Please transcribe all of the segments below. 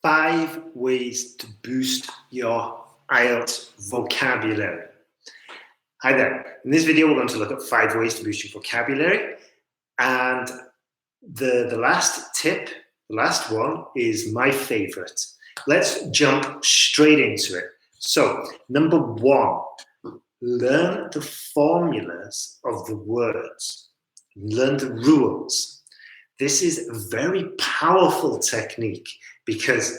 5 ways to boost your IELTS vocabulary. Hi there. In this video, we're going to look at 5 ways to boost your vocabulary. And the last tip, the last one, is my favorite. Let's jump straight into it. So, number 1, learn the formulas of the words. Learn the rules. This is a very powerful technique because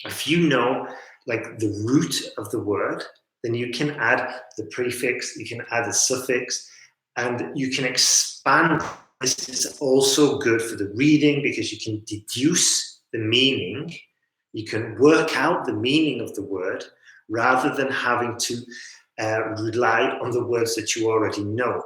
if you know like the root of the word, then you can add the prefix, you can add the suffix, and you can expand. This is also good for the reading because you can deduce the meaning. You can work out the meaning of the word rather than having to rely on the words that you already know.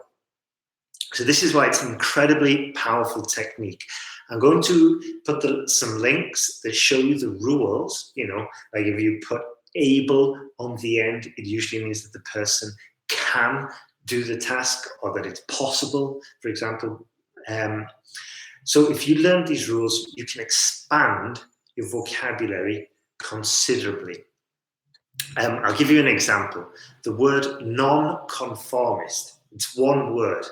So this is why it's an incredibly powerful technique. I'm going to put some links that show you the rules. You know, like if you put able on the end, it usually means that the person can do the task or that it's possible, for example. So if you learn these rules, you can expand your vocabulary considerably. I'll give you an example. The word nonconformist, it's one word.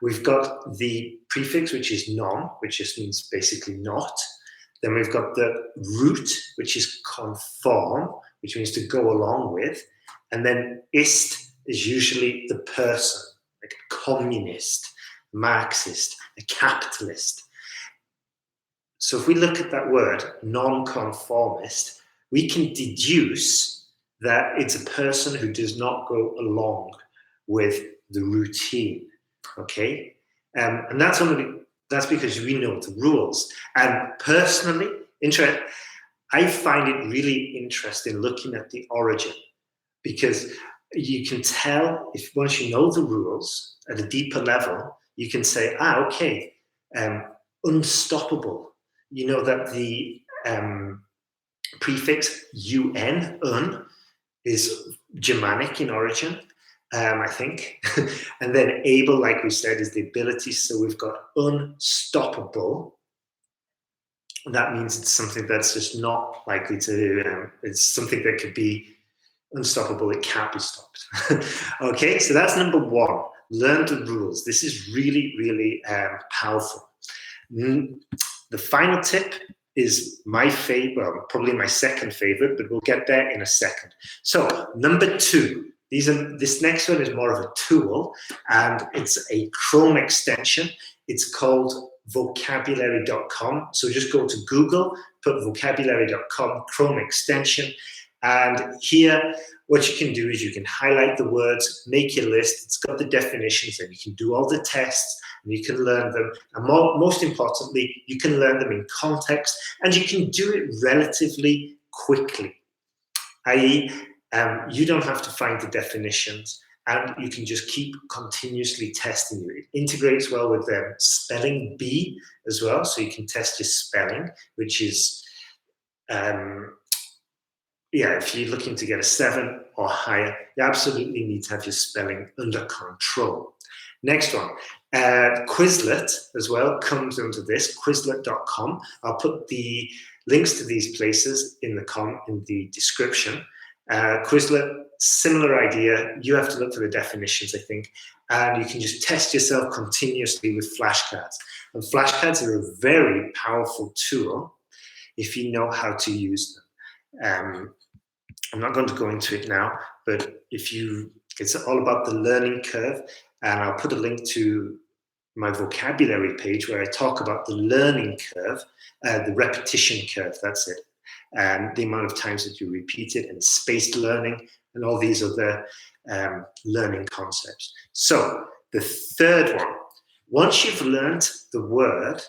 We've got the prefix, which is non, which just means basically not. Then we've got the root, which is conform, which means to go along with. And then ist is usually the person, like a communist, Marxist, a capitalist. So if we look at that word, nonconformist, we can deduce that it's a person who does not go along with the routine. Okay, and that's because we know the rules. And personally, I find it really interesting looking at the origin because you can tell if once you know the rules at a deeper level, you can say, okay, unstoppable. You know that the prefix un is Germanic in origin. I think. And then able, like we said, is the ability. So we've got unstoppable. That means it's something that's just not likely to, it's something that could be unstoppable. It can't be stopped. Okay, so that's number 1. Learn the rules. This is really, really powerful. The final tip is my favorite, well, probably my second favorite, but we'll get there in a second. So number 2. This next one is more of a tool, and it's a Chrome extension. It's called vocabulary.com. So just go to Google, put vocabulary.com, Chrome extension, and here what you can do is you can highlight the words, make your list. It's got the definitions, and you can do all the tests, and you can learn them. And most importantly, you can learn them in context, and you can do it relatively quickly, i.e., you don't have to find the definitions, and you can just keep continuously testing it. It integrates well with spelling bee as well, so you can test your spelling, which is, if you're looking to get a 7 or higher, you absolutely need to have your spelling under control. Next one, Quizlet as well comes under this, Quizlet.com. I'll put the links to these places in the description. Quizlet, similar idea. You have to look for the definitions, I think, and you can just test yourself continuously with flashcards. And flashcards are a very powerful tool if you know how to use them. I'm not going to go into it now, but it's all about the learning curve, and I'll put a link to my vocabulary page where I talk about the learning curve, the repetition curve, that's it. And the amount of times that you repeat it, and spaced learning, and all these other learning concepts. So the third one, once you've learned the word,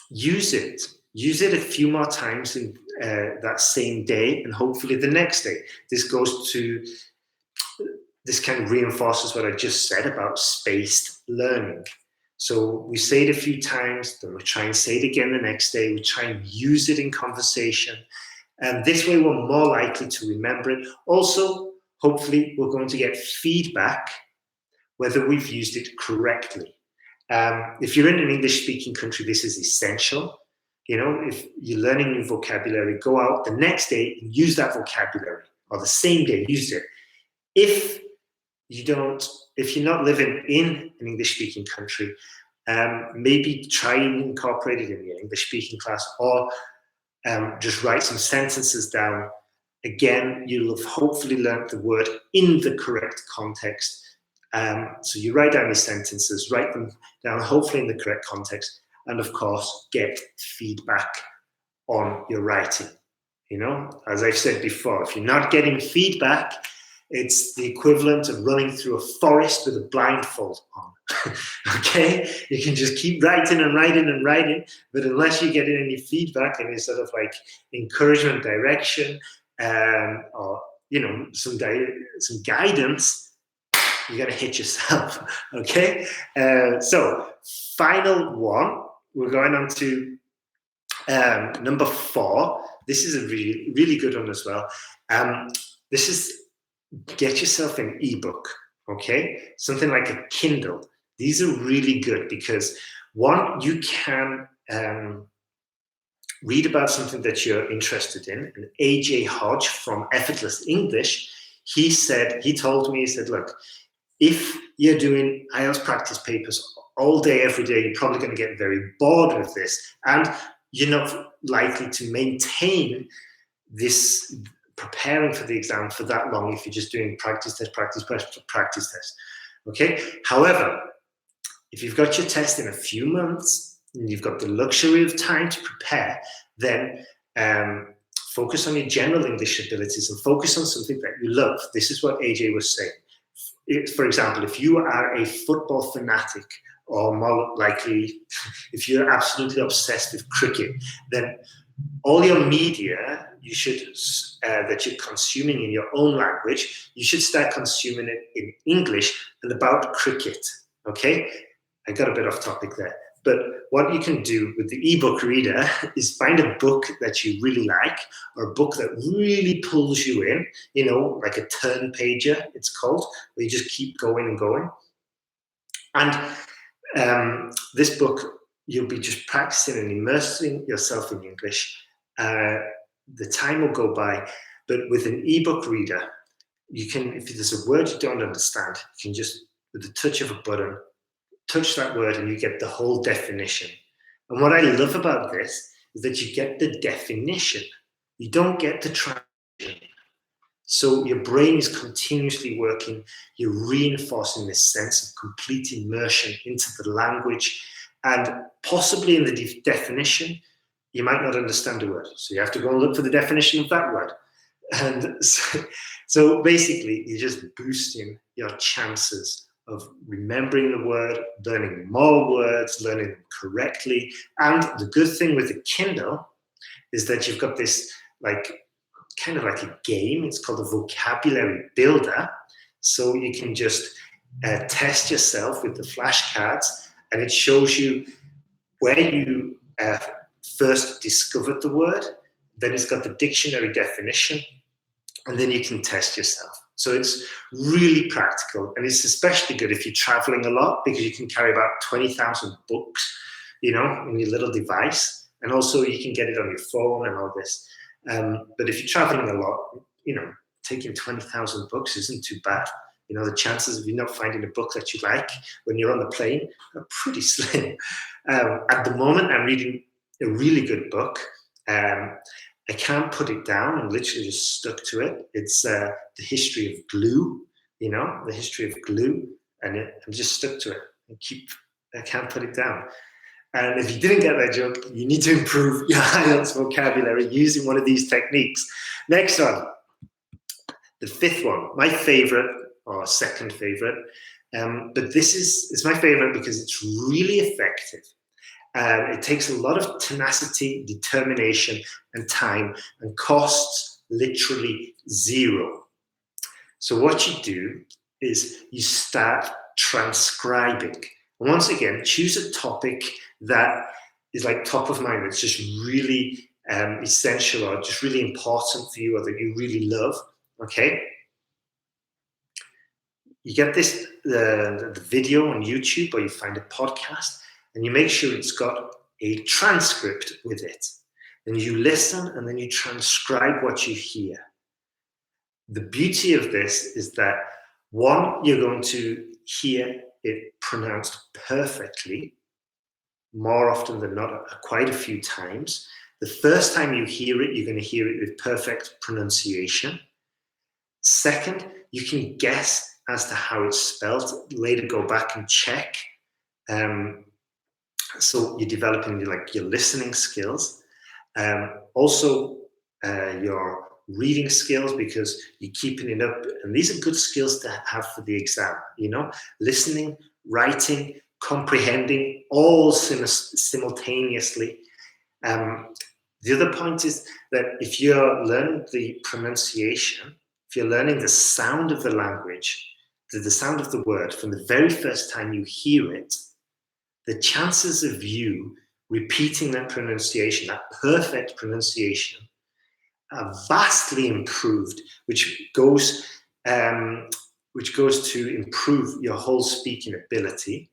use it. Use it a few more times in that same day, and hopefully the next day. This kind of reinforces what I just said about spaced learning. So we say it a few times, then we try and say it again the next day. We try and use it in conversation. And this way we're more likely to remember it. Also, hopefully, we're going to get feedback whether we've used it correctly. If you're in an English-speaking country, this is essential You know, if you're learning new vocabulary, go out the next day and use that vocabulary, or the same day, use it. If you're not living in an English-speaking country, maybe try and incorporate it in your English-speaking class, or just write some sentences down. Again, you'll have hopefully learned the word in the correct context. So you write down your sentences, write them down hopefully in the correct context, and of course, get feedback on your writing. You know, as I've said before, if you're not getting feedback, it's the equivalent of running through a forest with a blindfold on. Okay, you can just keep writing and writing and writing, but unless you're getting any feedback, any sort of like encouragement, direction, or you know, some guidance, you're gonna hit yourself. Okay, so final one, we're going on to number 4. This is a really, really good one as well. This is, get yourself an ebook, okay? Something like a Kindle. These are really good because, one, you can read about something that you're interested in. And AJ Hodge from Effortless English, he told me, look, if you're doing IELTS practice papers all day, every day, you're probably going to get very bored with this. And you're not likely to maintain this preparing for the exam for that long if you're just doing practice test. Okay. However, if you've got your test in a few months and you've got the luxury of time to prepare, then focus on your general English abilities and focus on something that you love. This is what AJ was saying. For example, if you are a football fanatic, or more likely, if you're absolutely obsessed with cricket, then all your media that you're consuming in your own language, you should start consuming it in English and about cricket. Okay, I got a bit off topic there. But what you can do with the ebook reader is find a book that you really like, or a book that really pulls you in, you know, like a turn pager, it's called, where you just keep going and going. And this book, you'll be just practicing and immersing yourself in English. The time will go by, but with an ebook reader, you can, if there's a word you don't understand, you can just, with the touch of a button, touch that word and you get the whole definition. And what I love about this is that you get the definition. You don't get the translation. So your brain is continuously working. You're reinforcing this sense of complete immersion into the language. And possibly in the definition, you might not understand a word. So you have to go and look for the definition of that word. And so basically, you're just boosting your chances of remembering the word, learning more words, learning them correctly. And the good thing with the Kindle is that you've got this kind of like a game. It's called a vocabulary builder. So you can just test yourself with the flashcards, and it shows you where you first discovered the word. Then it's got the dictionary definition, and then you can test yourself. So it's really practical, and it's especially good if you're traveling a lot, because you can carry about 20,000 books, you know, in your little device, and also you can get it on your phone and all this. But if you're traveling a lot, you know, taking 20,000 books isn't too bad. You know, the chances of you not finding a book that you like when you're on the plane are pretty slim. At the moment, I'm reading a really good book. I can't put it down. I'm literally just stuck to it. It's the history of glue, you know, the history of glue. And I'm just stuck to it. I can't put it down. And if you didn't get that joke, you need to improve your IELTS vocabulary using one of these techniques. Next one, the 5th one, my favorite, or second favorite. But it's my favorite because it's really effective. It takes a lot of tenacity, determination, and time, and costs literally 0. So what you do is you start transcribing. And once again, choose a topic that is like top of mind, that's just really essential or just really important for you, or that you really love, okay? You get the video on YouTube, or you find a podcast, and you make sure it's got a transcript with it. Then you listen and then you transcribe what you hear. The beauty of this is that, one, you're going to hear it pronounced perfectly, more often than not, quite a few times. The first time you hear it, you're going to hear it with perfect pronunciation. Second, you can guess as to how it's spelled. Later, go back and check. So you're developing your listening skills. Also, your reading skills, because you're keeping it up. And these are good skills to have for the exam, listening, writing, comprehending, all simultaneously. The other point is that if you're learning the pronunciation, if you're learning the sound of the language, the sound of the word from the very first time you hear it, the chances of you repeating that pronunciation, that perfect pronunciation, are vastly improved, which goes to improve your whole speaking ability.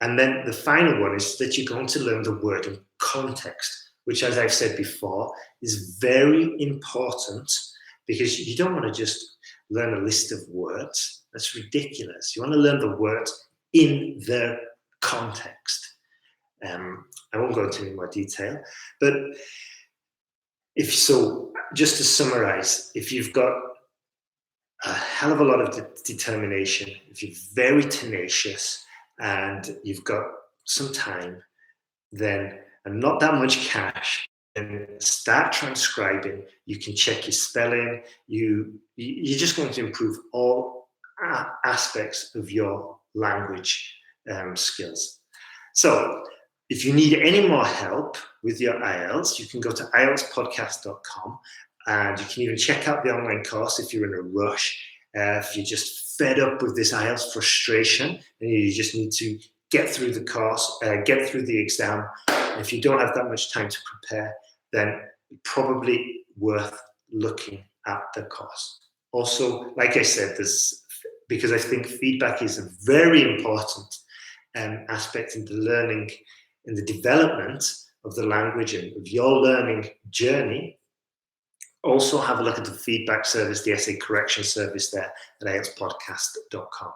And then the final one is that you're going to learn the word in context, which, as I've said before, is very important, because you don't want to just learn a list of words. That's ridiculous. You want to learn the words in their context. I won't go into any more detail, but just to summarize, if you've got a hell of a lot of determination, if you're very tenacious and you've got some time, and not that much cash, then start transcribing. You can check your spelling. You're just going to improve all aspects of your language skills. So if you need any more help with your IELTS, you can go to IELTSPodcast.com, and you can even check out the online course if you're in a rush, if you're just fed up with this IELTS frustration and you just need to get through the course, get through the exam. And if you don't have that much time to prepare, then it's probably worth looking at the course. Also, like I said, because I think feedback is a very important aspect in the learning, in the development of the language and of your learning journey. Also have a look at the feedback service, the essay correction service there at IELTSPodcast.com.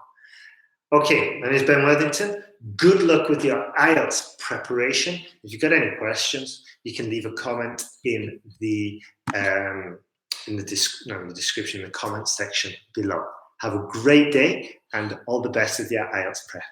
Okay, my name is Ben Worthington. Good luck with your IELTS preparation. If you've got any questions, you can leave a comment in the description, in the comment section below. Have a great day and all the best with your IELTS prep.